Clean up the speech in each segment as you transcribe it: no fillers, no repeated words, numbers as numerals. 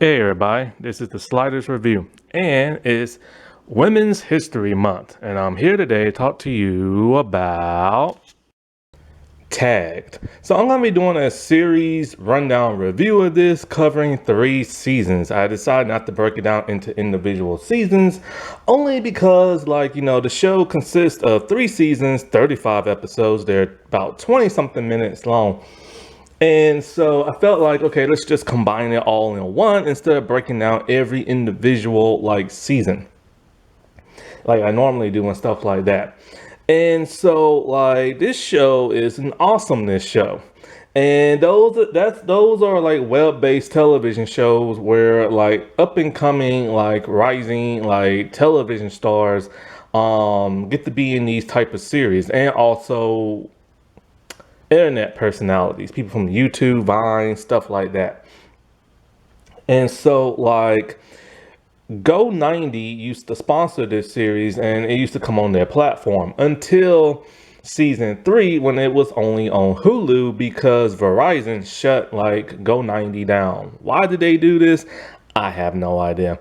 Hey everybody, this is the Sliders Review, and it's Women's History Month, and I'm here today to talk to you about Tagged. So I'm going to be doing a series rundown review of this covering 3 seasons. I decided not to break it down into individual seasons, only because the show consists of 3 seasons, 35 episodes. They're about 20 something minutes long. And so I felt like, okay, let's just combine it all in one instead of breaking down every individual season like I normally do and stuff like that. And so this show is an awesomeness show. And those are web-based television shows where up and coming rising television stars get to be in these type of series, and also internet personalities, people from YouTube, Vine, stuff like that. And so Go90 used to sponsor this series, and it used to come on their platform until season 3, when it was only on Hulu because Verizon shut Go90 down. Why did they do this? I have no idea.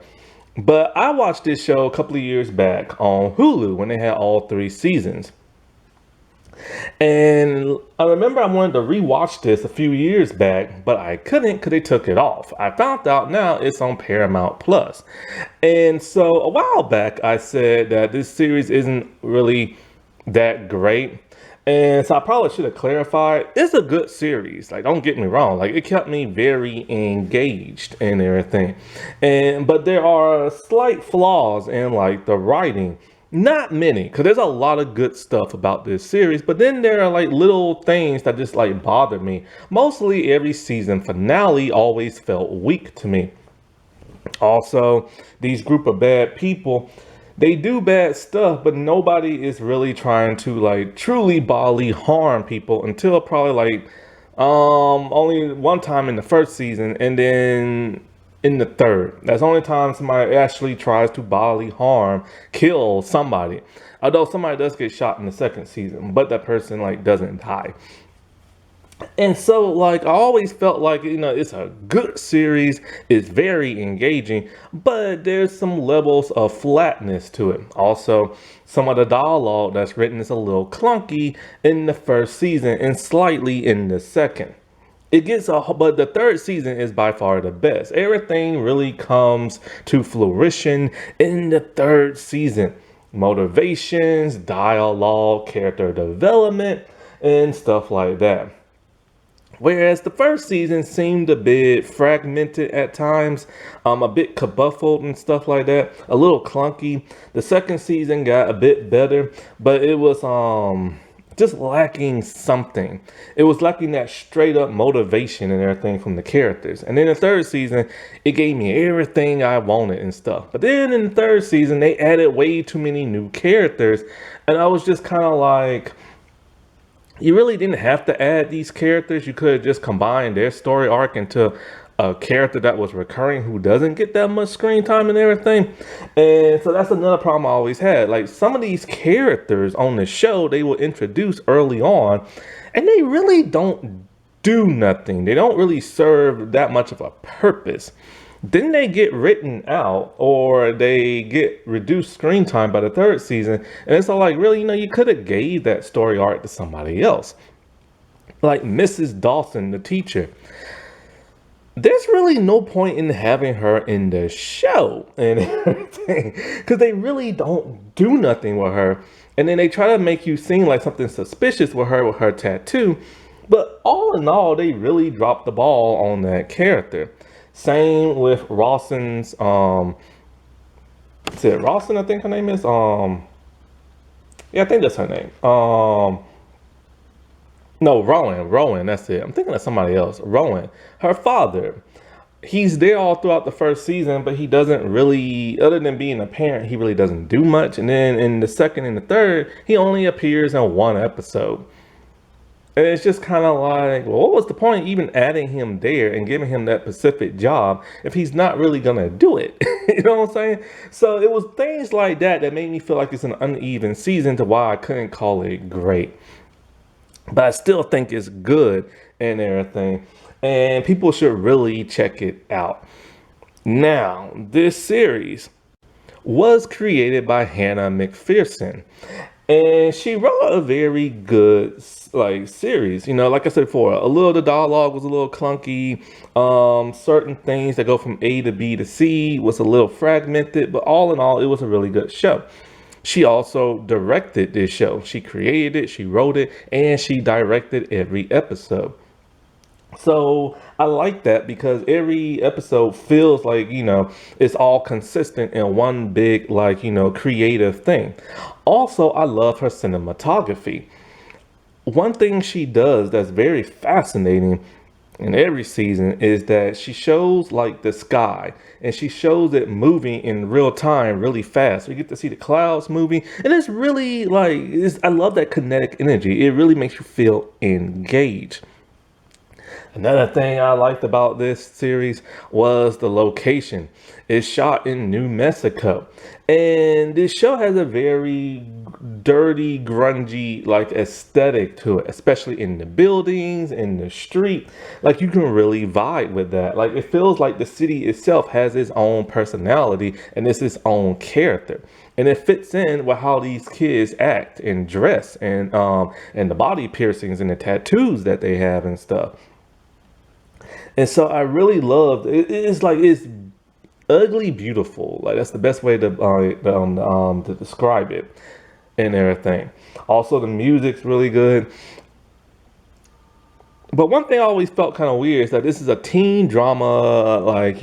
But I watched this show a couple of years back on Hulu when they had all 3 seasons. And I remember I wanted to rewatch this a few years back, but I couldn't because they took it off. I found out now it's on Paramount Plus. And so a while back, I said that this series isn't really that great. And so I probably should have clarified. It's a good series. Don't get me wrong. It kept me very engaged and everything. But there are slight flaws in the writing. Not many, because there's a lot of good stuff about this series, but then there are little things that just bother me. Mostly every season finale always felt weak to me. Also, these group of bad people, they do bad stuff, but nobody is really trying to truly bodily harm people until probably only one time in the first season, and then in the third. That's the only time somebody actually tries to bodily harm, kill somebody. Although somebody does get shot in the second season, but that person doesn't die. And so I always felt it's a good series, it's very engaging, but there's some levels of flatness to it. Also, some of the dialogue that's written is a little clunky in the first season and slightly in the second. But the third season is by far the best. Everything really comes to fruition in the third season. Motivations, dialogue, character development, and stuff like that. Whereas the first season seemed a bit fragmented at times, a bit kabuffled and stuff like that, a little clunky. The second season got a bit better, but it was just lacking something. It was lacking that straight up motivation and everything from the characters. And then the third season, it gave me everything I wanted and stuff. But then in the third season, they added way too many new characters. And I was just kind of you really didn't have to add these characters. You could have just combined their story arc into a character that was recurring who doesn't get that much screen time and everything. And so that's another problem I always had. Some of these characters on the show, they will introduce early on, and they really don't do nothing. They don't really serve that much of a purpose. Then they get written out, or they get reduced screen time by the third season. And it's all really, you could have gave that story arc to somebody else. Like Mrs. Dawson, the teacher. There's really no point in having her in the show and everything, because they really don't do nothing with her. And then they try to make you seem like something suspicious with her tattoo. But all in all, they really dropped the ball on that character. Same with Rawson's, is it Rawson, I think her name is? Yeah, I think that's her name. No, Rowan, that's it. I'm thinking of somebody else. Rowan, her father. He's there all throughout the first season, but he doesn't really, other than being a parent, he really doesn't do much. And then in the second and the third, he only appears in one episode. And it's just kind of well, what was the point even adding him there and giving him that specific job if he's not really going to do it? You know what I'm saying? So it was things like that that made me feel like it's an uneven season, to why I couldn't call it great. But I still think it's good and everything. And people should really check it out. Now, this series was created by Hannah McPherson, and she wrote a very good like series. Like I said before, a little the dialogue was a little clunky. Certain things that go from A to B to C was a little fragmented, but all in all, it was a really good show. She also directed this show. She created it, she wrote it, and she directed every episode. So I like that because every episode feels like, it's all consistent in one big, like, creative thing. Also, I love her cinematography. One thing she does that's very fascinating in every season is that she shows like the sky and she shows it moving in real time really fast. We get to see the clouds moving, and it's really like, I love that kinetic energy. It really makes you feel engaged. Another thing I liked about this series was the location. It's shot in New Mexico. And this show has a very dirty, grungy, like aesthetic to it, especially in the buildings, in the street. Like you can really vibe with that. Like it feels like the city itself has its own personality and it's its own character. And it fits in with how these kids act and dress and the body piercings and the tattoos that they have and stuff. And so I really loved it. It's like it's ugly beautiful. Like that's the best way to describe it and everything. Also, the music's really good. But one thing I always felt kind of weird is that this is a teen drama, like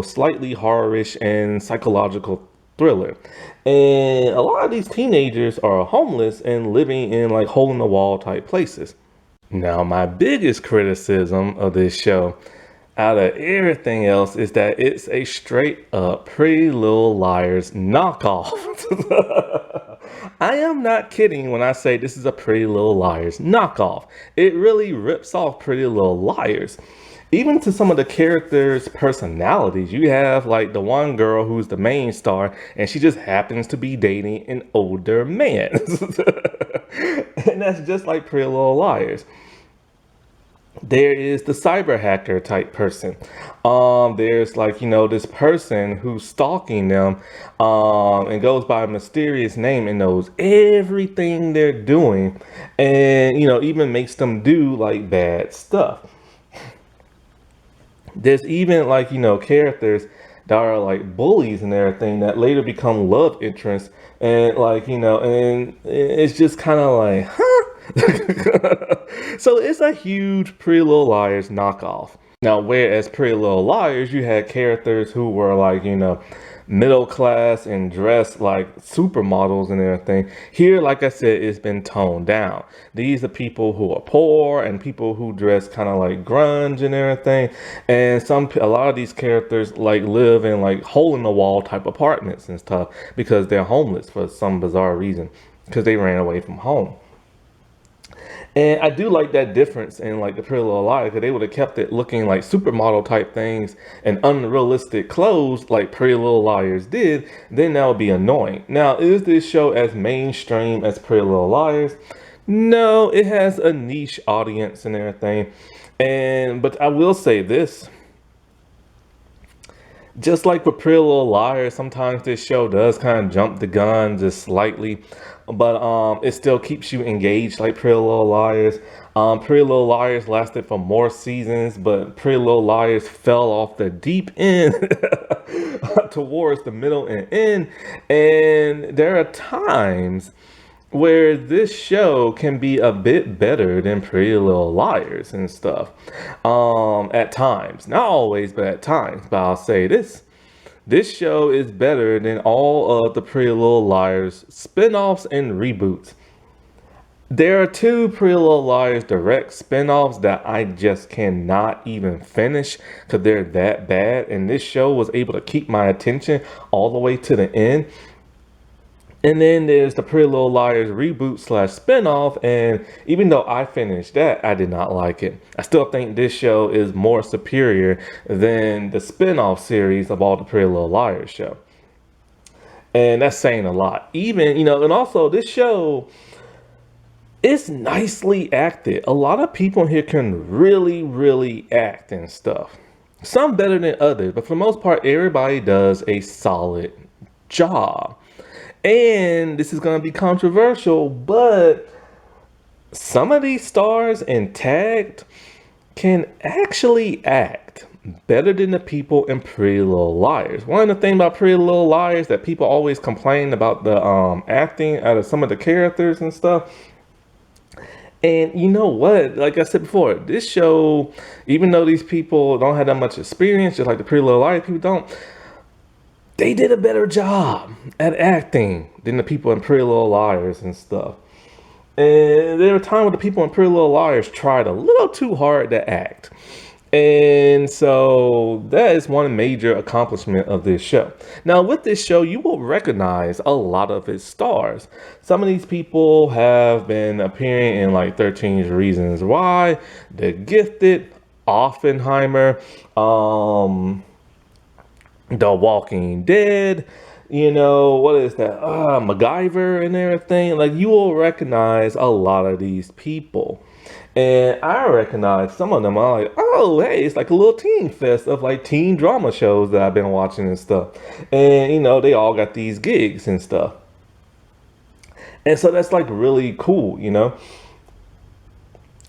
slightly horrorish and psychological thriller. And a lot of these teenagers are homeless and living in like hole in the wall type places. Now, my biggest criticism of this show, out of everything else, is that it's a straight up Pretty Little Liars knockoff. I am not kidding when I say this is a Pretty Little Liars knockoff. It really rips off Pretty Little Liars. Even to some of the characters' personalities, you have like the one girl who's the main star, and she just happens to be dating an older man. And that's just like Pretty Little Liars. There is the cyber hacker type person. There's like, this person who's stalking them, and goes by a mysterious name and knows everything they're doing and, even makes them do like bad stuff. There's even like, characters that are like bullies and everything that later become love interests and like, and it's just kind of like, huh? So it's a huge Pretty Little Liars knockoff. Now, whereas Pretty Little Liars, you had characters who were like, middle class and dressed like supermodels and everything. Here, like I said, it's been toned down. These are people who are poor and people who dress kind of like grunge and everything. And a lot of these characters like live in like hole in the wall type apartments and stuff because they're homeless for some bizarre reason because they ran away from home. And I do like that difference in like the Pretty Little Liars, because they would have kept it looking like supermodel type things and unrealistic clothes like Pretty Little Liars did, then that would be annoying. Now, is this show as mainstream as Pretty Little Liars? No, it has a niche audience and everything. But I will say this. Just like with Pretty Little Liars, sometimes this show does kind of jump the gun just slightly, but it still keeps you engaged like Pretty Little Liars. Pretty Little Liars lasted for more seasons, but Pretty Little Liars fell off the deep end towards the middle and end. And there are times where this show can be a bit better than Pretty Little Liars and stuff. At times, not always, but at times. But I'll say this. This show is better than all of the Pretty Little Liars spin-offs and reboots. There are two Pretty Little Liars direct spin-offs that I just cannot even finish because they're that bad. And this show was able to keep my attention all the way to the end. And then there's the Pretty Little Liars reboot / spinoff. And even though I finished that, I did not like it. I still think this show is more superior than the spinoff series of all the Pretty Little Liars show. And that's saying a lot. Even, and also this show, it's nicely acted. A lot of people here can really, really act and stuff. Some better than others, but for the most part, everybody does a solid job. And this is going to be controversial, but some of these stars in tagged can actually act better than the people in Pretty Little Liars. One of the things about Pretty Little Liars that people always complain about the acting out of some of the characters and stuff. And you know what? Like I said before, this show, even though these people don't have that much experience, just like the Pretty Little Liars people don't, they did a better job at acting than the people in Pretty Little Liars and stuff. And there were times when the people in Pretty Little Liars tried a little too hard to act. And so that is one major accomplishment of this show. Now, with this show, you will recognize a lot of its stars. Some of these people have been appearing in like 13 Reasons Why, The Gifted, Oppenheimer, The Walking Dead, what is that? MacGyver and everything. Like, you will recognize a lot of these people. And I recognize some of them. I'm like, oh, hey, it's like a little teen fest of like teen drama shows that I've been watching and stuff. And, they all got these gigs and stuff. And so that's like really cool.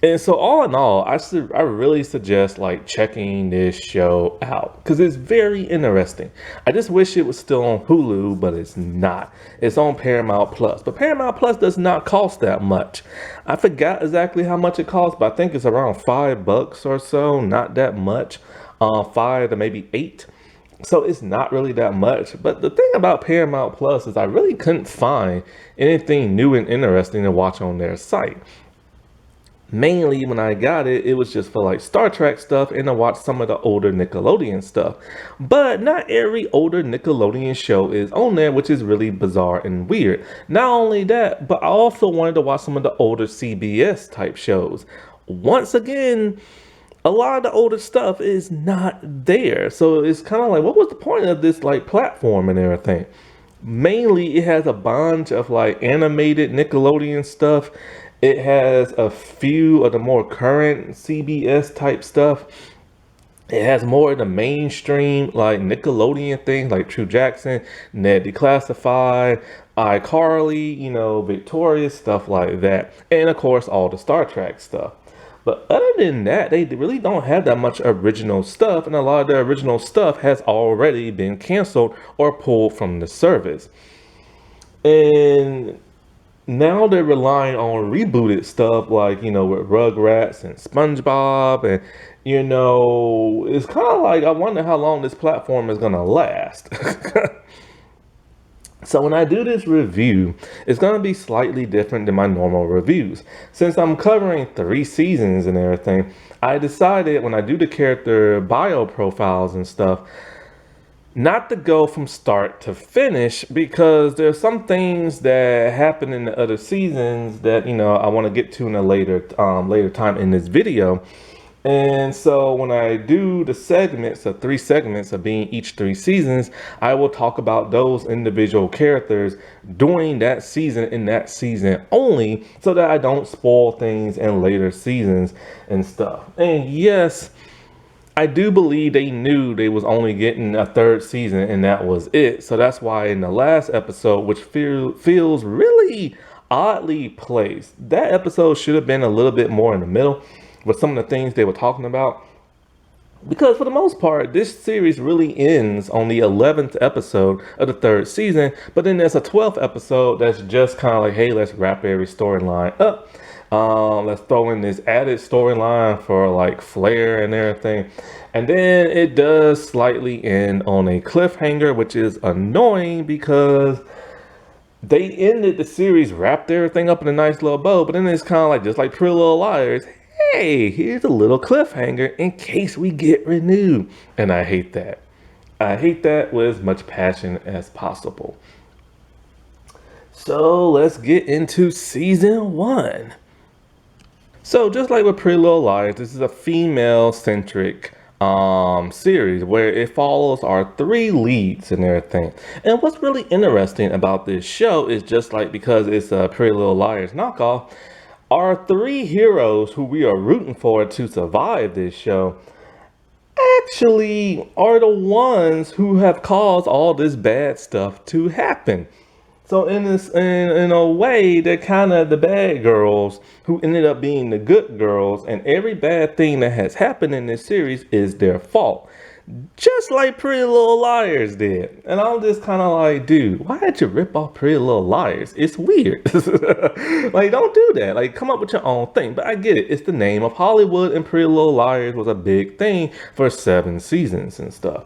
And so all in all, I really suggest like checking this show out because it's very interesting. I just wish it was still on Hulu, but it's not. It's on Paramount Plus, but Paramount Plus does not cost that much. I forgot exactly how much it costs, but I think it's around $5 or so. Not that much, 5 to maybe 8. So it's not really that much. But the thing about Paramount Plus is I really couldn't find anything new and interesting to watch on their site. Mainly when I got it, it was just for like Star Trek stuff and to watch some of the older Nickelodeon stuff. But not every older Nickelodeon show is on there, which is really bizarre and weird. Not only that, but I also wanted to watch some of the older CBS type shows. Once again, a lot of the older stuff is not there. So it's kind of like, what was the point of this like platform and everything? Mainly, it has a bunch of like animated Nickelodeon stuff. It has a few of the more current CBS type stuff. It has more of the mainstream like Nickelodeon things like True Jackson, Ned Declassified, iCarly, Victorious, stuff like that. And of course, all the Star Trek stuff. But other than that, they really don't have that much original stuff. And a lot of the original stuff has already been canceled or pulled from the service. And now they're relying on rebooted stuff like, with Rugrats and SpongeBob. And, it's kind of like, I wonder how long this platform is going to last. So when I do this review, it's going to be slightly different than my normal reviews. Since I'm covering 3 seasons and everything, I decided when I do the character bio profiles and stuff, not to go from start to finish because there's some things that happen in the other seasons that I want to get to in a later time in this video. And so when I do the segments, the 3 segments of being each 3 seasons, I will talk about those individual characters during that season in that season only, so that I don't spoil things in later seasons and stuff. And yes, I do believe they knew they was only getting a 3rd season and that was it. So that's why in the last episode, which feels really oddly placed, that episode should have been a little bit more in the middle with some of the things they were talking about. Because for the most part, this series really ends on the 11th episode of the 3rd season. But then there's a 12th episode that's just kind of like, hey, let's wrap every storyline up. Let's throw in this added storyline for like flair and everything. And then it does slightly end on a cliffhanger, which is annoying because they ended the series, wrapped everything up in a nice little bow. But then it's kind of like, just like Pretty Little Liars, hey, here's a little cliffhanger in case we get renewed. And I hate that. I hate that with as much passion as possible. So let's get into season 1. So just like with Pretty Little Liars, this is a female-centric series where it follows our 3 leads and everything. And what's really interesting about this show is just like because it's a Pretty Little Liars knockoff, our 3 heroes who we are rooting for to survive this show actually are the ones who have caused all this bad stuff to happen. So in a way, they're kind of the bad girls who ended up being the good girls, and every bad thing that has happened in this series is their fault. Just like Pretty Little Liars did. And I'm just kind of like, dude, why did you rip off Pretty Little Liars? It's weird. Like, don't do that. Like, come up with your own thing. But I get it. It's the name of Hollywood, and Pretty Little Liars was a big thing for 7 seasons and stuff.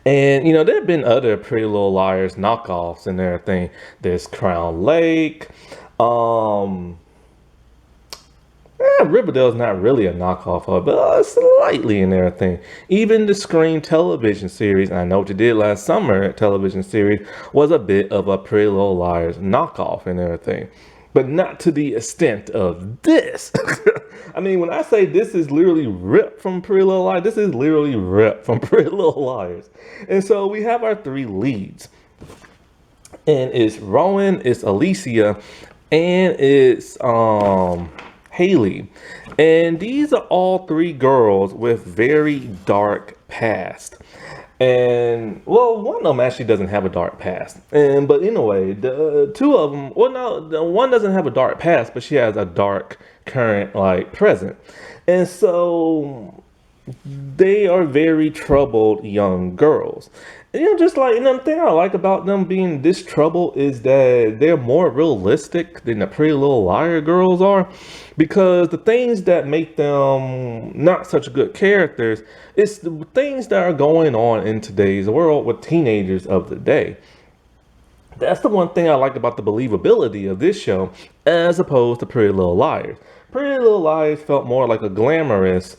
And, there have been other Pretty Little Liars knockoffs and everything. There's Crown Lake. Um, Riverdale's not really a knockoff of it, but slightly and everything. Even the Scream television series, and I know what you did last summer television series, was a bit of a Pretty Little Liars knockoff and everything. But not to the extent of this. I mean, when I say this is literally ripped from Pretty Little Liars, this is literally ripped from Pretty Little Liars. And so we have our 3 leads. And it's Rowan, it's Alicia, and it's Haley. And these are all 3 girls with very dark past. And well, one of them actually doesn't have a dark past. But anyway, the 2 of them, well, no, the one doesn't have a dark past, but she has a dark current like present. And so they are very troubled young girls. And, just like another thing I like about them being this troubled is that they're more realistic than the Pretty Little Liar girls are, because the things that make them not such good characters is the things that are going on in today's world with teenagers of the day. That's the one thing I like about the believability of this show as opposed to Pretty Little Liars. Pretty Little Liars felt more like a glamorous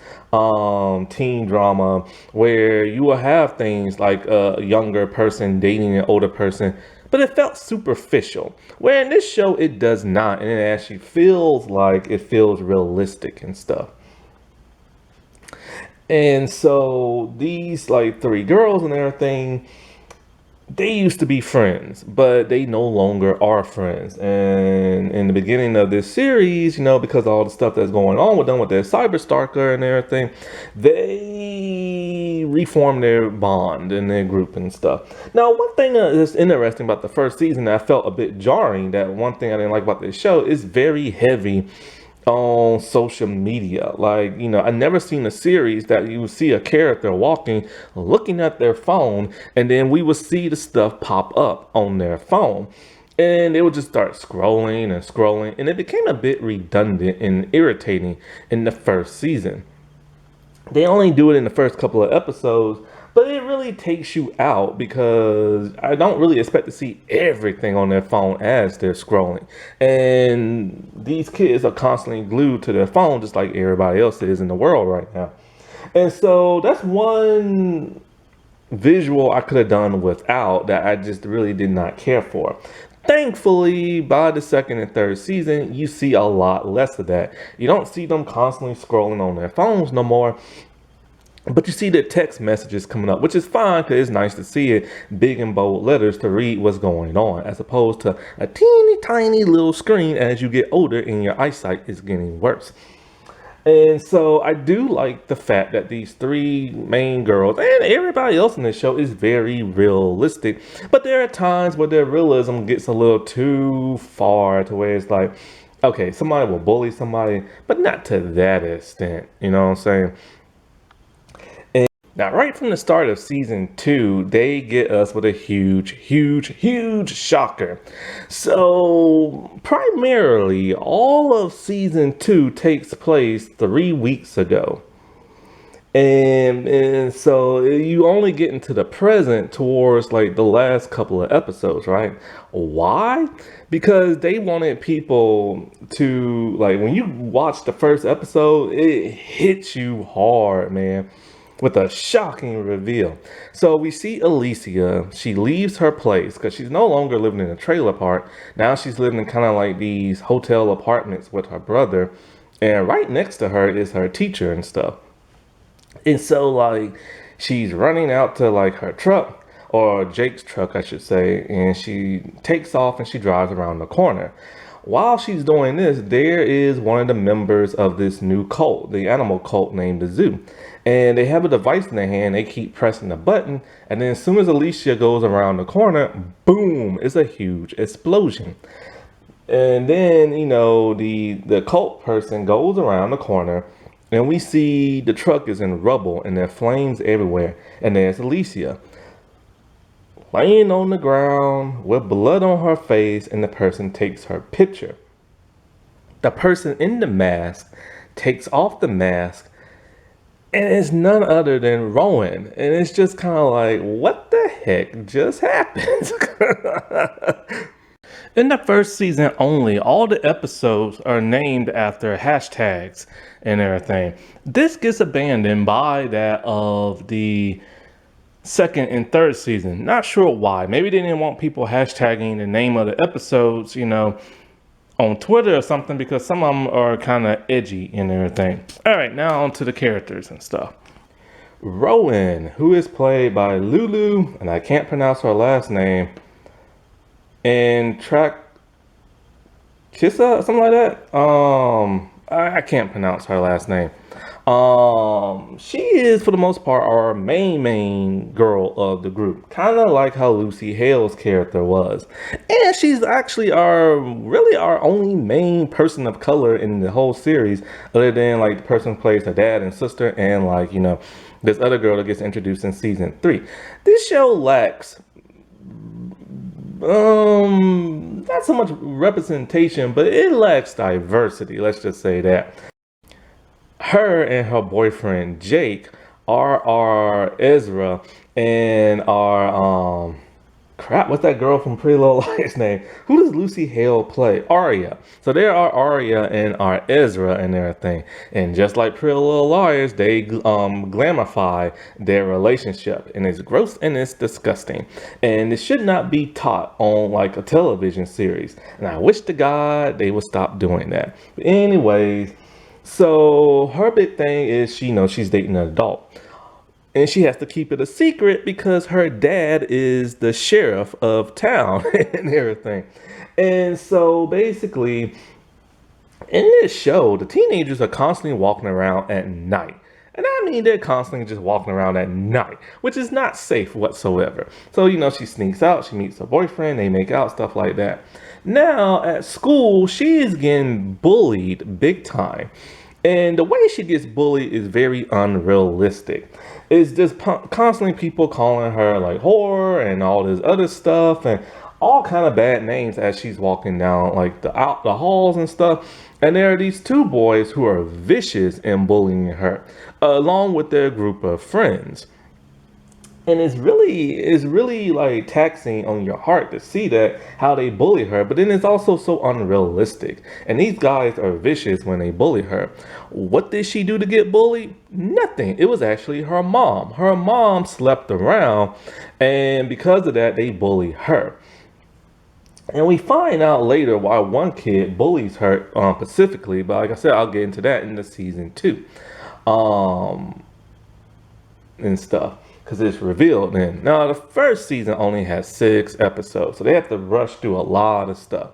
teen drama where you will have things like a younger person dating an older person, but it felt superficial. Where in this show, it does not, and it actually feels realistic and stuff. And so these like 3 girls and everything, they used to be friends, but they no longer are friends. And in the beginning of this series, because of all the stuff that's going on with them, with their cyber stalker and everything, they reform their bond and their group and stuff. Now, one thing that's interesting about the first season that I felt a bit jarring, that one thing I didn't like about this show, is very heavy on social media. Like, I never seen a series that you would see a character walking, looking at their phone, and then we would see the stuff pop up on their phone. And they would just start scrolling and scrolling, and it became a bit redundant and irritating in the first season. They only do it in the first couple of episodes, but it really takes you out because I don't really expect to see everything on their phone as they're scrolling. And these kids are constantly glued to their phone just like everybody else is in the world right now. And so that's one visual I could have done without that I just really did not care for. Thankfully, by the 2nd and 3rd season, you see a lot less of that. You don't see them constantly scrolling on their phones no more. But you see the text messages coming up, which is fine because it's nice to see it big and bold letters to read what's going on, as opposed to a teeny tiny little screen as you get older and your eyesight is getting worse. And so I do like the fact that these 3 main girls and everybody else in this show is very realistic. But there are times where their realism gets a little too far to where it's like, okay, somebody will bully somebody, but not to that extent. You know what I'm saying? Now, right from the start of season 2, they get us with a huge shocker. So, primarily, all of season 2 takes place 3 weeks ago. And so you only get into the present towards like the last couple of episodes, right? Why? Because they wanted people to, like, when you watch the first episode, it hits you hard, man, with a shocking reveal. So we see Alicia. She leaves her place because she's no longer living in a trailer park. Now she's living in kind of like these hotel apartments with her brother. And right next to her is her teacher and stuff. And so like she's running out to like her truck, or Jake's truck, I should say. And she takes off and she drives around the corner. While she's doing this, there is one of the members of this new cult, the animal cult named the Zoo. and they have a device in their hand. They keep pressing the button, and then as soon as Alicia goes around the corner, boom, it's a huge explosion. And then, the cult person goes around the corner, and we see the truck is in rubble and there are flames everywhere. And there's Alicia laying on the ground with blood on her face, and the person takes her picture. The person in the mask takes off the mask, and it's none other than Rowan. And it's just kind of like, what the heck just happened? In the first season only, all the episodes are named after hashtags and everything. This gets abandoned by that of the second and third season. Not sure why. Maybe they didn't want people hashtagging the name of the episodes, on Twitter or something, because some of them are kind of edgy and everything. All right, now on to the characters and stuff. Rowan, who is played by Lulu, and I can't pronounce her last name, and Track Kissa, something like that. I can't pronounce her last name. She is, for the most part, our main girl of the group, kind of like how Lucy Hale's character was, and she's actually our only main person of color in the whole series, other than like the person who plays her dad and sister, and this other girl that gets introduced in season 3. This show lacks not so much representation, but it lacks diversity, let's just say that. Her and her boyfriend Jake are our Ezra and our what's that girl from Pretty Little Liars name? Who does Lucy Hale play? Arya. So they are Arya and our Ezra and everything. And just like Pretty Little Liars, they glamify their relationship, and it's gross and it's disgusting. And it should not be taught on like a television series. And I wish to God they would stop doing that. But anyways, so her big thing is she's dating an adult. And she has to keep it a secret because her dad is the sheriff of town and everything. And so basically, in this show, the teenagers are constantly walking around at night. And I mean, they're constantly just walking around at night, which is not safe whatsoever. So, she sneaks out, she meets her boyfriend, they make out, stuff like that. Now, at school, she is getting bullied big time. And the way she gets bullied is very unrealistic. It's just constantly people calling her like whore and all this other stuff and all kind of bad names as she's walking down like the halls and stuff. And there are these two boys who are vicious in bullying her, along with their group of friends. And it's really like taxing on your heart to see that how they bully her, but then it's also so unrealistic. And these guys are vicious when they bully her. What did she do to get bullied? Nothing. It was actually her mom. Her mom slept around, and because of that, they bully her. And we find out later why one kid bullies her specifically, but like I said, I'll get into that in the season 2 and stuff, because it's revealed then. Now, the first season only has 6 episodes, so they have to rush through a lot of stuff.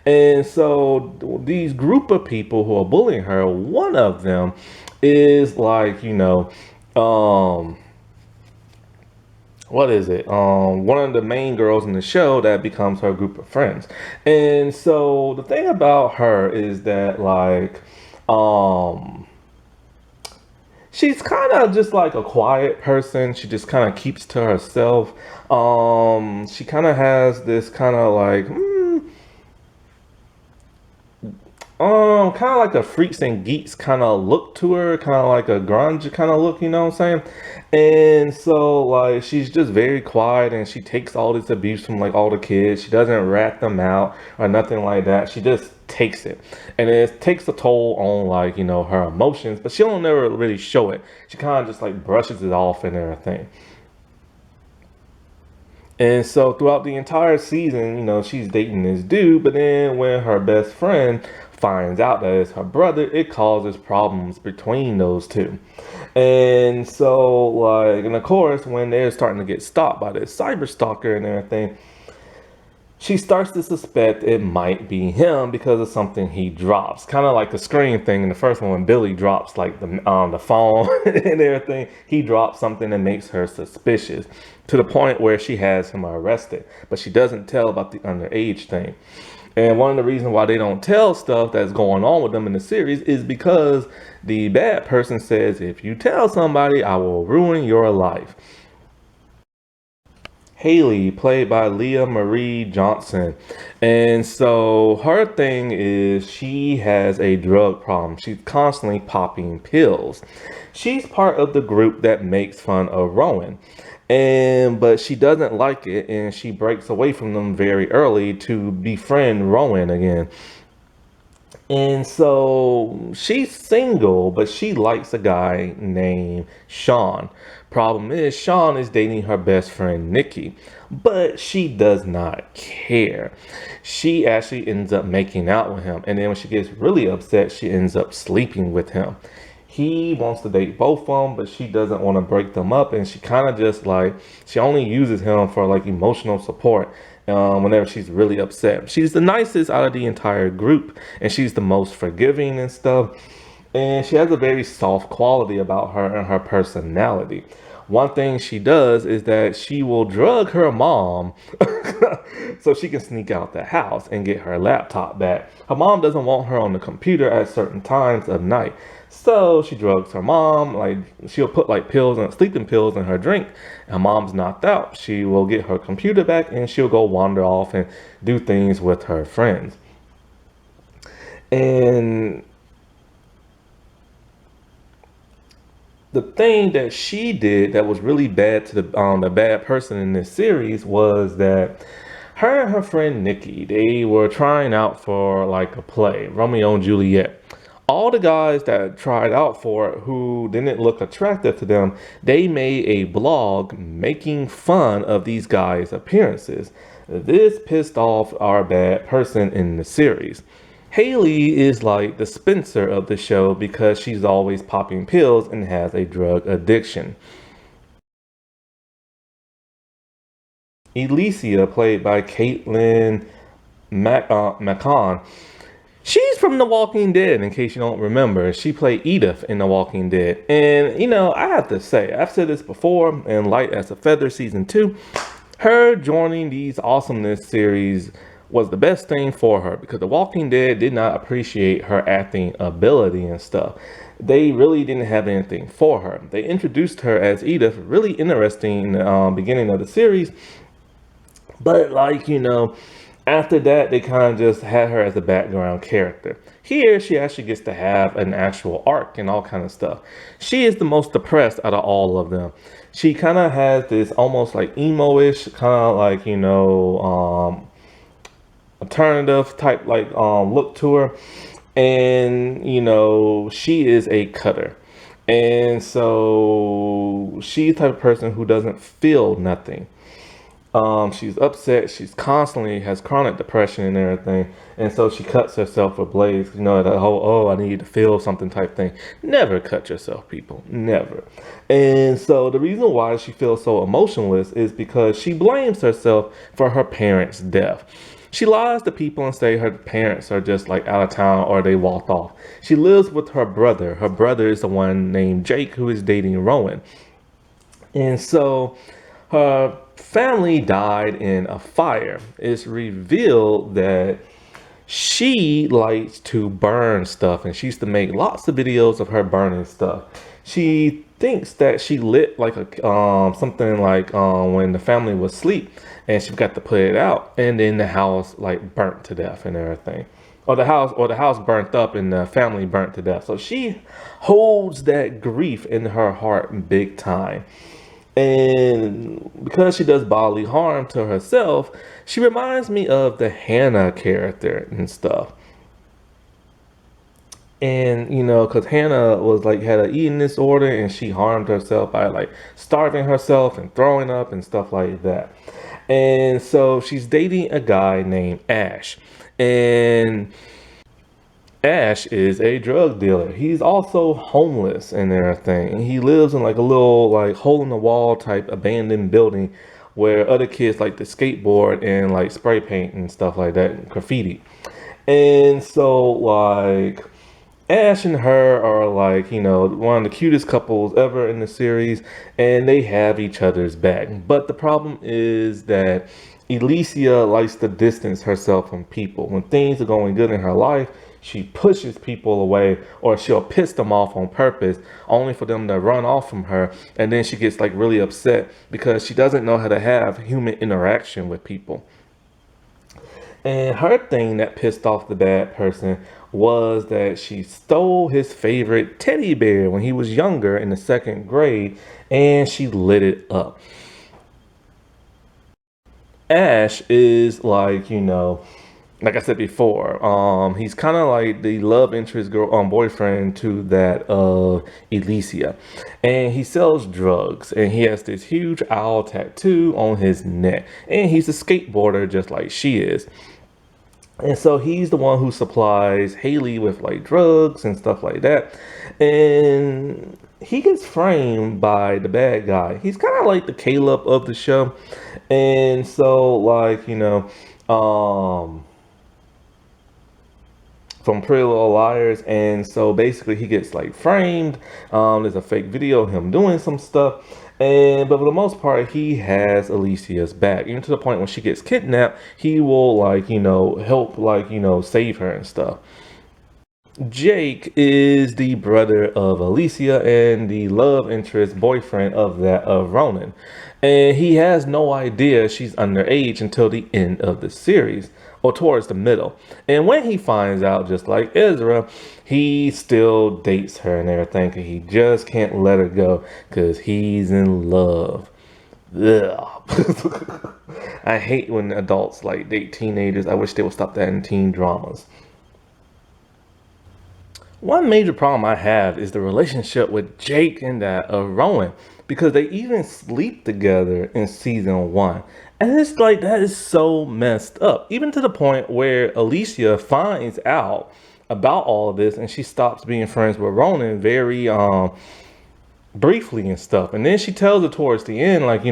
And so these group of people who are bullying her, one of them is like, what is it? One of the main girls in the show that becomes her group of friends. And so the thing about her is that she's kind of just like a quiet person. She just kind of keeps to herself. She kind of has this kind of like, kind of like a freaks and geeks kind of look to her, kind of like a grunge kind of look, you know what I'm saying? And so like she's just very quiet, and she takes all this abuse from like all the kids. She doesn't rat them out or nothing like that. She just takes it, and it takes a toll on like her emotions, but she don't never really show it. She kind of just like brushes it off and everything. And so throughout the entire season, she's dating this dude, but then when her best friend finds out that it's her brother, it causes problems between those two. And so and of course, when they're starting to get stopped by this cyber stalker and everything, she starts to suspect it might be him because of something he drops. Kind of like the Scream thing in the first one when Billy drops like the phone and everything. He drops something that makes her suspicious to the point where she has him arrested. But she doesn't tell about the underage thing. And one of the reasons why they don't tell stuff that's going on with them in the series is because the bad person says, if you tell somebody, I will ruin your life. Haley, played by Leah Marie Johnson. And so her thing is she has a drug problem. She's constantly popping pills. She's part of the group that makes fun of Rowan. But she doesn't like it and she breaks away from them very early to befriend Rowan again. And so she's single, but she likes a guy named Sean. Problem is, Sean is dating her best friend, Nikki, but she does not care. She actually ends up making out with him. And then when she gets really upset, she ends up sleeping with him. He wants to date both of them, but she doesn't want to break them up. And she kind of just like, she only uses him for like emotional support whenever she's really upset. She's the nicest out of the entire group, and she's the most forgiving and stuff. And she has a very soft quality about her and her personality. One thing she does is that she will drug her mom so she can sneak out the house and get her laptop back. Her mom doesn't want her on the computer at certain times of night. So she drugs her mom, like she'll put like pills and sleeping pills in her drink. And mom's knocked out. She will get her computer back and she'll go wander off and do things with her friends. And the thing that she did that was really bad to the bad person in this series was that her and her friend Nikki, they were trying out for like a play, Romeo and Juliet. All the guys that tried out for it who didn't look attractive to them, they made a blog making fun of these guys' appearances. This pissed off our bad person in the series. Haley is like the Spencer of the show because she's always popping pills and has a drug addiction. Elysia, played by Caitlin McCann. She's from The Walking Dead, in case you don't remember. She played Edith in The Walking Dead. And, you know, I have to say, I've said this before in Light as a Feather Season 2, her joining these Awesomeness series was the best thing for her because The Walking Dead did not appreciate her acting ability and stuff. They really didn't have anything for her. They introduced her as Edith, really interesting in the beginning of the series. But like, you know, after that, they kind of just had her as a background character. Here, she actually gets to have an actual arc and all kind of stuff. She is the most depressed out of all of them. She kind of has this almost like emo-ish, kind of like, you know, alternative type like look to her. And, you know, she is a cutter. And so she's the type of person who doesn't feel nothing. She's upset. She's constantly has chronic depression and everything. And so she cuts herself ablaze. You know, that whole, oh, I need to feel something type thing. Never cut yourself, people. Never. And so the reason why she feels so emotionless is because she blames herself for her parents' death. She lies to people and say her parents are just like out of town or they walked off. She lives with her brother. Her brother is the one named Jake who is dating Rowan. And so her family died in a fire. It's revealed that she likes to burn stuff and she used to make lots of videos of her burning stuff. She thinks that she lit like a something like when the family was asleep and she got to put it out and then the house like burnt to death and everything. Or the house burnt up and the family burnt to death. So she holds that grief in her heart big time. And because she does bodily harm to herself, she reminds me of the Hannah character and stuff. And, you know, because Hannah was like, had an eating disorder and she harmed herself by like starving herself and throwing up and stuff like that. And so she's dating a guy named Ash. And Ash is a drug dealer. He's also homeless and everything. And he lives in like a little like hole in the wall type abandoned building where other kids like to skateboard and like spray paint and stuff like that, and graffiti. And so like Ash and her are like, one of the cutest couples ever in the series, and they have each other's back. But the problem is that Elysia likes to distance herself from people. When things are going good in her life, she pushes people away, or she'll piss them off on purpose, only for them to run off from her. And then she gets like really upset because she doesn't know how to have human interaction with people. And her thing that pissed off the bad person was that she stole his favorite teddy bear when he was younger in the second grade, and she lit it up. Ash is like, like I said before, he's kind of like the love interest girl boyfriend to that of Elysia. And he sells drugs, and he has this huge owl tattoo on his neck. And he's a skateboarder just like she is. And so he's the one who supplies Haley with like drugs and stuff like that. And he gets framed by the bad guy. He's kind of like the Caleb of the show. And so like, from Pretty Little Liars. And so basically he gets like framed. There's a fake video of him doing some stuff. But for the most part, he has Alicia's back. Even to the point when she gets kidnapped, he will like, help like, save her and stuff. Jake is the brother of Elysia and the love interest boyfriend of Ronan. And he has no idea she's underage until the end of the series, or towards the middle. And when he finds out, just like Ezra, he still dates her and everything, because he just can't let her go because he's in love. Ugh. I hate when adults like date teenagers. I wish they would stop that in teen dramas. One major problem I have is the relationship with Jake and that of Rowan, because they even sleep together in season 1. And it's like, that is so messed up. Even to the point where Elysia finds out about all of this and she stops being friends with Ronan very briefly and stuff. And then she tells her towards the end, like,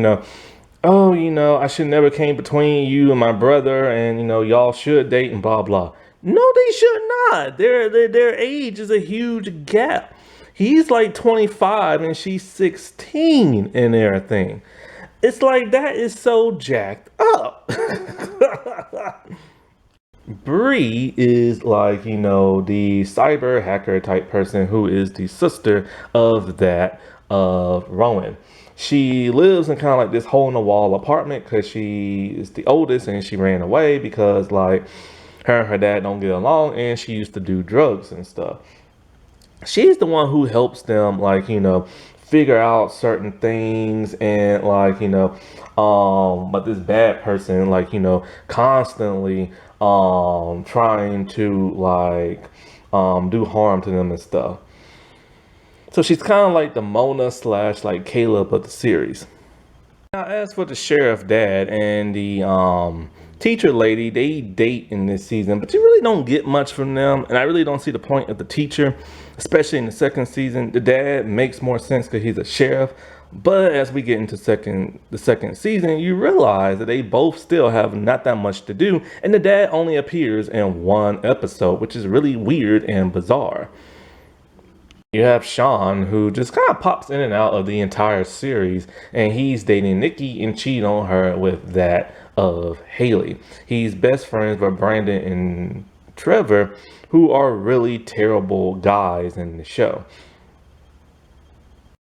oh, I should never came between you and my brother, and y'all should date and blah blah. No, they should not. Their age is a huge gap. He's like 25 and she's 16 and everything. It's like, that is so jacked up. Bree is like, the cyber hacker type person who is the sister of Rowan. She lives in kind of like this hole in the wall apartment because she is the oldest and she ran away because like her and her dad don't get along, and she used to do drugs and stuff. She's the one who helps them like, figure out certain things, and like, but this bad person like, constantly trying to like do harm to them and stuff. So she's kind of like the Mona / like Caleb of the series. Now, as for the sheriff dad and the teacher lady, they date in this season, but you really don't get much from them. And I really don't see the point of the teacher, especially in the second season. The dad makes more sense because he's a sheriff. But as we get into the second season, you realize that they both still have not that much to do. And the dad only appears in one episode, which is really weird and bizarre. You have Sean, who just kind of pops in and out of the entire series, and he's dating Nikki and cheating on her with that of Haley. He's best friends with Brandon and Trevor, who are really terrible guys in the show.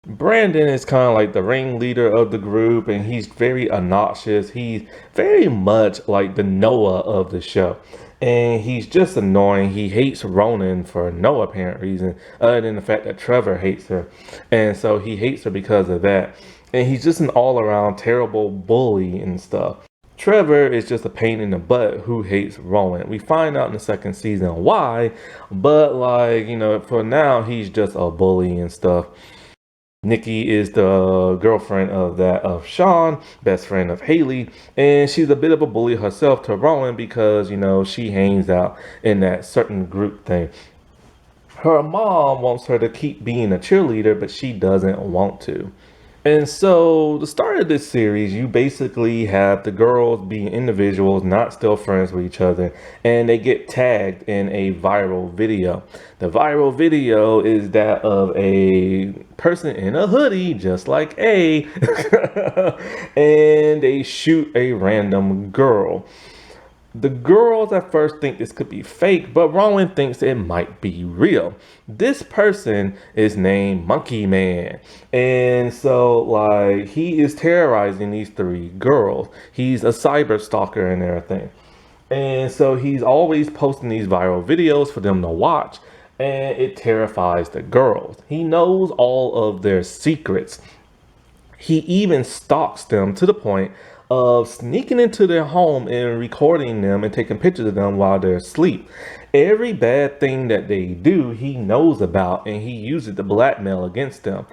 Brandon is kind of like the ringleader of the group, and he's very obnoxious. He's very much like the Noah of the show. And he's just annoying. He hates Ronan for no apparent reason, other than the fact that Trevor hates her. And so he hates her because of that. And he's just an all-around terrible bully and stuff. Trevor is just a pain in the butt who hates Rowan. We find out in the second season why, but like, for now, he's just a bully and stuff. Nikki is the girlfriend of Sean, best friend of Haley, and she's a bit of a bully herself to Rowan because, she hangs out in that certain group thing. Her mom wants her to keep being a cheerleader, but she doesn't want to. And so, the start of this series, you basically have the girls being individuals, not still friends with each other, and they get tagged in a viral video. The viral video is that of a person in a hoodie, just like A, and they shoot a random girl. The girls at first think this could be fake, but Rowan thinks it might be real. This person is named Monkey Man. And so, like, he is terrorizing these three girls. He's a cyber stalker and everything. And so he's always posting these viral videos for them to watch. And it terrifies the girls. He knows all of their secrets. He even stalks them to the point of sneaking into their home and recording them and taking pictures of them while they're asleep. Every bad thing that they do, he knows about, and he uses the blackmail against them.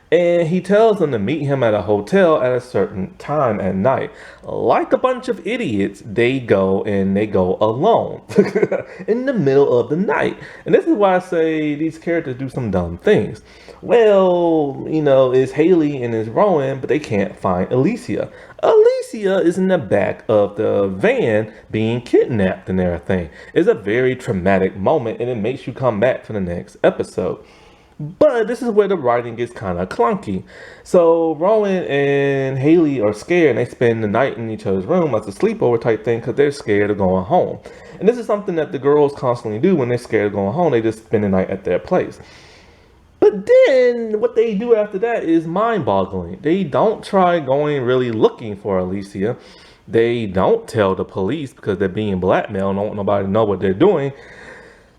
And he tells them to meet him at a hotel at a certain time at night. Like a bunch of idiots, they go alone in the middle of the night. And this is why I say these characters do some dumb things. Well, it's Haley and it's Rowan, but they can't find Alicia. Alicia is in the back of the van being kidnapped and everything. It's a very traumatic moment, and it makes you come back for the next episode. But this is where the writing gets kind of clunky. So Rowan and Haley are scared, and they spend the night in each other's room as a sleepover type thing because they're scared of going home. And this is something that the girls constantly do when they're scared of going home. They just spend the night at their place. But then what they do after that is mind-boggling. They don't try going really looking for Alicia. They don't tell the police because they're being blackmailed and don't want nobody to know what they're doing.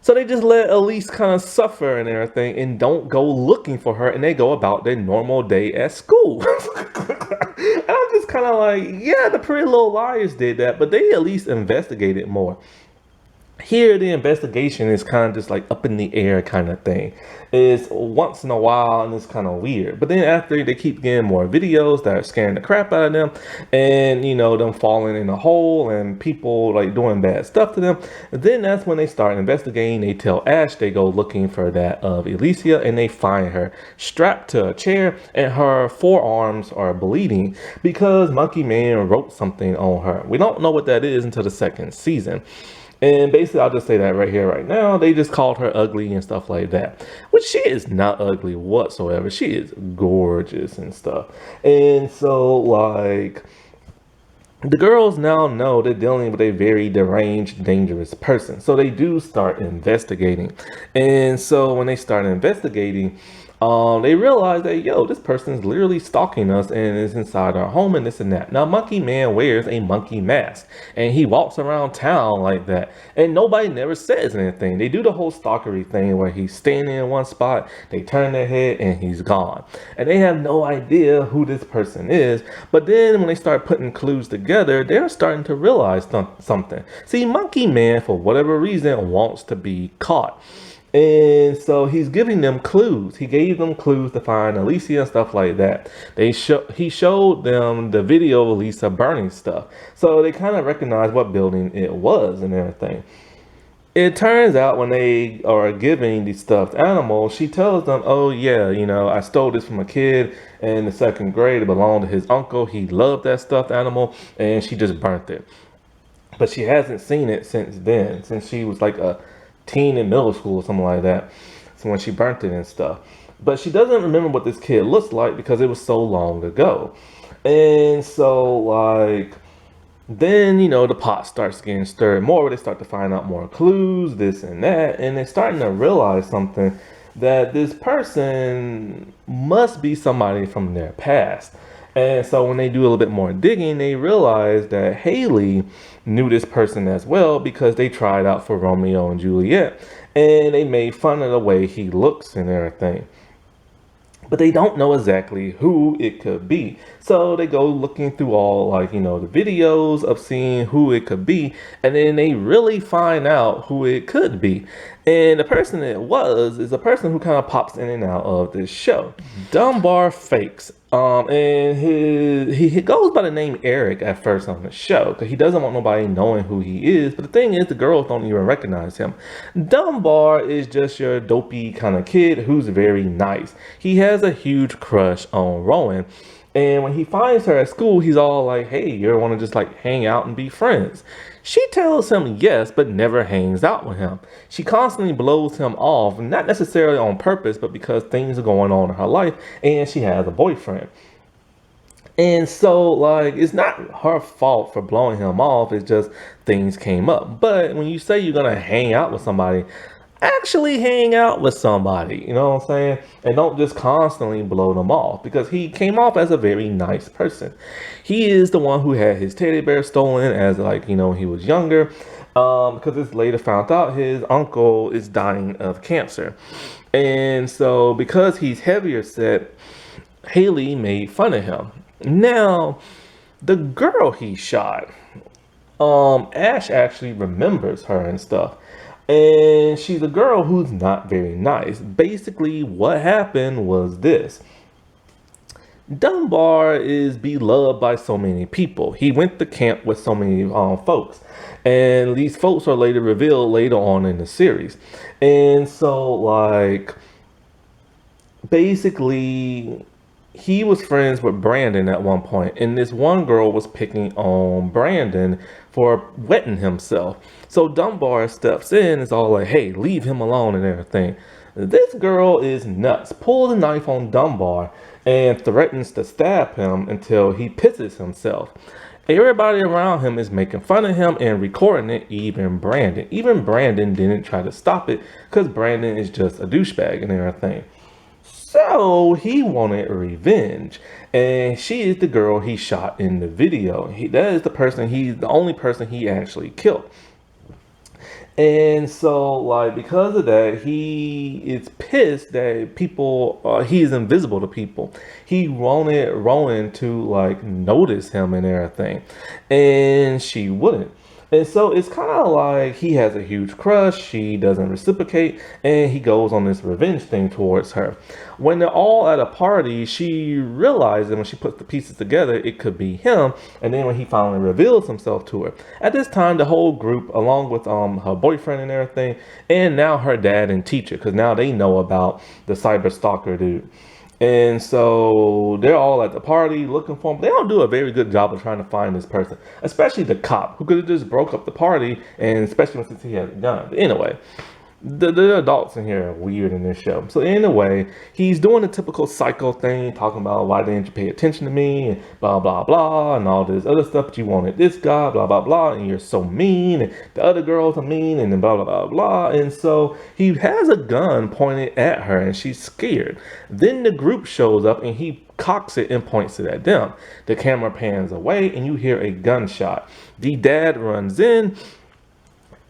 So they just let Elise kind of suffer and everything and don't go looking for her, and they go about their normal day at school. And I'm just kind of like, yeah, the Pretty Little Liars did that, but they at least investigated more. Here, the investigation is kind of just like up in the air kind of thing. It's once in a while and it's kind of weird. But then after, they keep getting more videos that are scaring the crap out of them. And, them falling in a hole and people like doing bad stuff to them. And then that's when they start investigating. They tell Ash they go looking for that of Alicia, and they find her strapped to a chair and her forearms are bleeding because Monkey Man wrote something on her. We don't know what that is until the second season. And basically, I'll just say that right here, right now. They just called her ugly and stuff like that. Which she is not ugly whatsoever. She is gorgeous and stuff. And so, like, the girls now know they're dealing with a very deranged, dangerous person. So they do start investigating. And so when they start investigating, they realize that, this person is literally stalking us and is inside our home and this and that. Now, Monkey Man wears a monkey mask and he walks around town like that. And nobody never says anything. They do the whole stalkery thing where he's standing in one spot, they turn their head and he's gone. And they have no idea who this person is. But then when they start putting clues together, they're starting to realize something. See, Monkey Man, for whatever reason, wants to be caught. And so he's giving them clues. He gave them clues to find Alicia and stuff like that. He showed them the video of Alicia burning stuff. So they kind of recognized what building it was and everything. It turns out when they are giving these stuffed animals, she tells them, oh yeah, I stole this from a kid in the second grade. It belonged to his uncle. He loved that stuffed animal and she just burnt it. But she hasn't seen it since then, since she was like a teen in middle school or something like that. So when she burnt it and stuff. But she doesn't remember what this kid looks like because it was so long ago. And so like, then, the pot starts getting stirred more where they start to find out more clues, this and that. And they're starting to realize something, that this person must be somebody from their past. And so when they do a little bit more digging, they realize that Haley knew this person as well because they tried out for Romeo and Juliet and they made fun of the way he looks and everything. But they don't know exactly who it could be. So they go looking through all, like, the videos of seeing who it could be, and then they really find out who it could be. And the person it was is a person who kind of pops in and out of this show. Dunbar fakes. And he goes by the name Eric at first on the show because he doesn't want nobody knowing who he is. But the thing is, the girls don't even recognize him. Dunbar is just your dopey kind of kid who's very nice. He has a huge crush on Rowan. And when he finds her at school, he's all like, hey, you want to just like hang out and be friends? She tells him yes, but never hangs out with him. She constantly blows him off, not necessarily on purpose, but because things are going on in her life and she has a boyfriend. And so, like, it's not her fault for blowing him off. It's just things came up. But when you say you're going to hang out with somebody, actually hang out with somebody, you know what I'm saying? And don't just constantly blow them off, because he came off as a very nice person. He is the one who had his teddy bear stolen as, like, when he was younger, because it's later found out his uncle is dying of cancer. And so because he's heavier set, Haley made fun of him. Now, the girl he shot, Ash actually remembers her and stuff. And she's a girl who's not very nice. Basically, what happened was this. Dunbar is beloved by so many people. He went to camp with so many folks. And these folks are later revealed later on in the series. And so, like, basically, he was friends with Brandon at one point, and this one girl was picking on Brandon for wetting himself. So Dunbar steps in, is all like, hey, leave him alone and everything. This girl is nuts, pulls a knife on Dunbar and threatens to stab him until he pisses himself. Everybody around him is making fun of him and recording it, even Brandon. Even Brandon didn't try to stop it because Brandon is just a douchebag and everything. So he wanted revenge, and she is the girl he shot in the video. That is the only person he actually killed. And so, like, because of that, he is pissed that he is invisible to people. He wanted Rowan to, like, notice him and everything, and she wouldn't. And so it's kind of like he has a huge crush, she doesn't reciprocate, and he goes on this revenge thing towards her. When they're all at a party, she realizes when she puts the pieces together, it could be him. And then when he finally reveals himself to her, at this time, the whole group, along with her boyfriend and everything, and now her dad and teacher, because now they know about the cyber stalker dude. And so they're all at the party looking for him. They don't do a very good job of trying to find this person, especially the cop who could have just broke up the party, and especially since he had a gun. But anyway, the adults in here are weird in this show. So anyway, he's doing the typical psycho thing, talking about why didn't you pay attention to me, and blah, blah, blah, and all this other stuff. But you wanted this guy, blah, blah, blah, and you're so mean, and the other girls are mean, and then blah, blah, blah, blah. And so he has a gun pointed at her, and she's scared. Then the group shows up, and he cocks it and points it at them. The camera pans away, and you hear a gunshot. The dad runs in,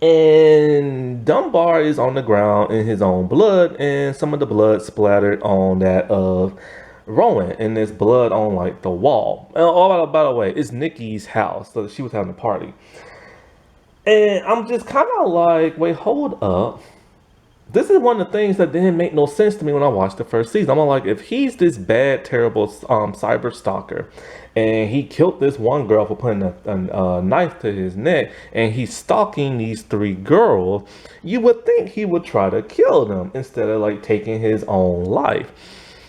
and Dunbar is on the ground in his own blood, and some of the blood splattered on that of Rowan, and there's blood on, like, the wall. Oh, by the way, it's Nikki's house, so she was having a party. And I'm just kind of like, wait, hold up. This is one of the things that didn't make no sense to me when I watched the first season. I'm like, if he's this bad, terrible cyber stalker, and he killed this one girl for putting a knife to his neck, and he's stalking these 3 girls, you would think he would try to kill them instead of, like, taking his own life.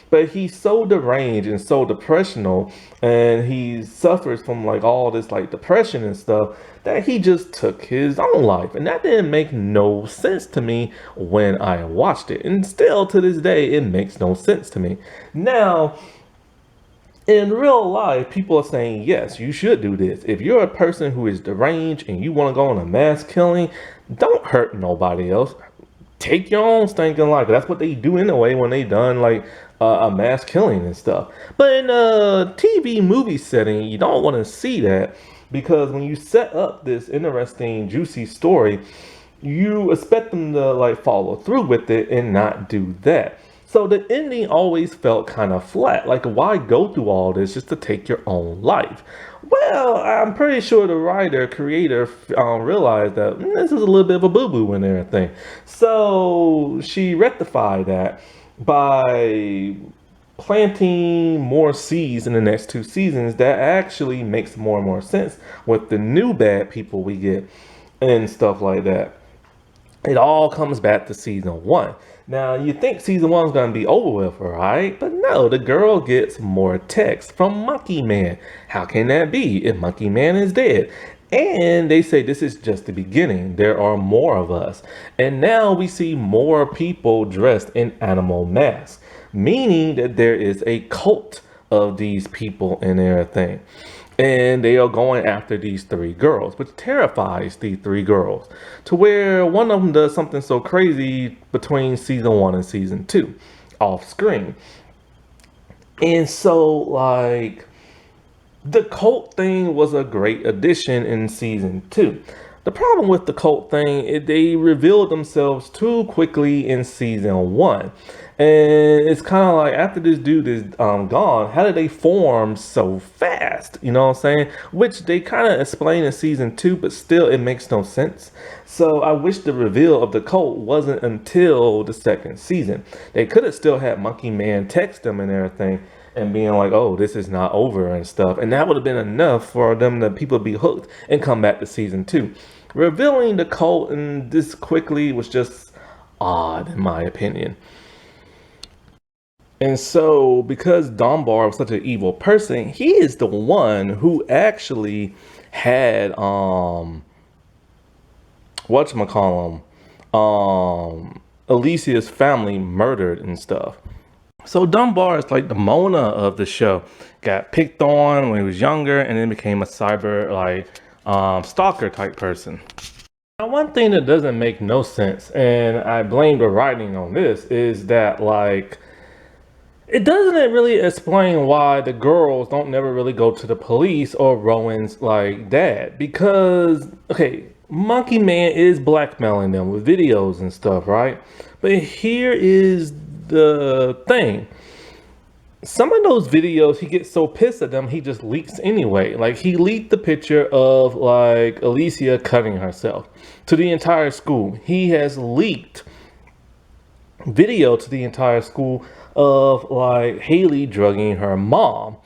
But he's so deranged and so depressional, and he suffers from, like, all this, like, depression and stuff, that he just took his own life. And that didn't make no sense to me when I watched it. And still to this day, it makes no sense to me. Now, in real life, people are saying, yes, you should do this. If you're a person who is deranged and you want to go on a mass killing, don't hurt nobody else. Take your own stinking life. That's what they do anyway when they done, like, a mass killing and stuff. But in a TV movie setting, you don't want to see that, because when you set up this interesting, juicy story, you expect them to, like, follow through with it and not do that. So the ending always felt kind of flat. Like, why go through all this just to take your own life? Well, I'm pretty sure the writer, creator, realized that this is a little bit of a boo-boo and everything. So she rectified that by planting more seeds in the next two seasons that actually makes more and more sense with the new bad people we get and stuff like that. It all comes back to season one. Now, you think season one's gonna be over with, right? But no, the girl gets more text from Monkey Man. How can that be if Monkey Man is dead? And they say this is just the beginning. There are more of us. And now we see more people dressed in animal masks, meaning that there is a cult of these people and everything. And they are going after these three girls, which terrifies these three girls to where one of them does something so crazy between season one and season two off screen. And so, like, the cult thing was a great addition in season two. The problem with the cult thing is they revealed themselves too quickly in season one. And it's kind of like after this dude is gone, how did they form so fast? You know what I'm saying? Which they kind of explain in season two, but still it makes no sense. So I wish the reveal of the cult wasn't until the second season. They could have still had Monkey Man text them and everything and being like, oh, this is not over and stuff. And that would have been enough for them to people be hooked and come back to season two. Revealing the cult and this quickly was just odd in my opinion. And so, because Dunbar was such an evil person, he is the one who actually had whatchamacallem, Alicia's family murdered and stuff. So Dunbar is like the Mona of the show. Got picked on when he was younger and then became a cyber stalker type person. Now, one thing that doesn't make no sense, and I blame the writing on this, is that like it doesn't really explain why the girls don't never really go to the police or Rowan's like dad. Because, okay, Monkey Man is blackmailing them with videos and stuff, right? But here is the thing. Some of those videos, he gets so pissed at them, he just leaks anyway. Like, he leaked the picture of, like, Alicia cutting herself to the entire school. He has leaked video to the entire school of like Haley drugging her mom.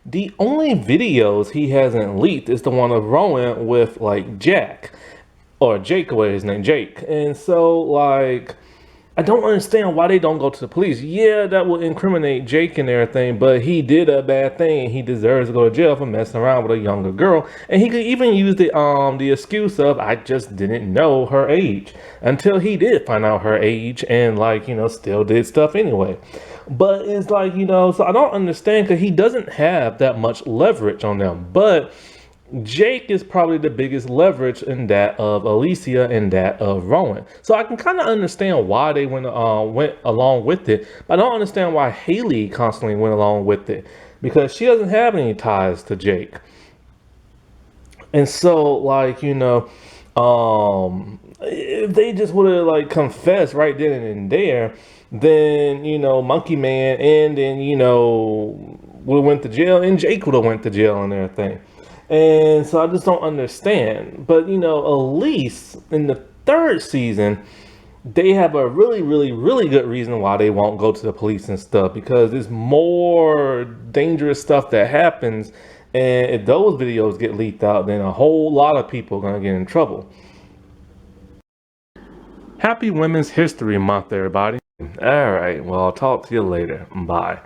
The only videos he hasn't leaked is the one of Rowan with like Jack or Jake, or his name, Jake. And so like I don't understand why they don't go to the police. Yeah, that will incriminate Jake and everything, but he did a bad thing and he deserves to go to jail for messing around with a younger girl. And he could even use the excuse of, I just didn't know her age, until he did find out her age and like, you know, still did stuff anyway. But it's like, you know, so I don't understand because he doesn't have that much leverage on them. But Jake is probably the biggest leverage in that of Alicia and that of Rowan. So I can kind of understand why they went along with it, but I don't understand why Haley constantly went along with it because she doesn't have any ties to Jake. And so, like, you know, if they just would have like confessed right then and there, then, you know, Monkey Man and then, you know, would have went to jail and Jake would have went to jail and everything. And so I just don't understand. But, you know, Elise in the third season, they have a really, really, really good reason why they won't go to the police and stuff, because there's more dangerous stuff that happens. And if those videos get leaked out, then a whole lot of people are going to get in trouble. Happy Women's History Month, everybody. All right. Well, I'll talk to you later. Bye.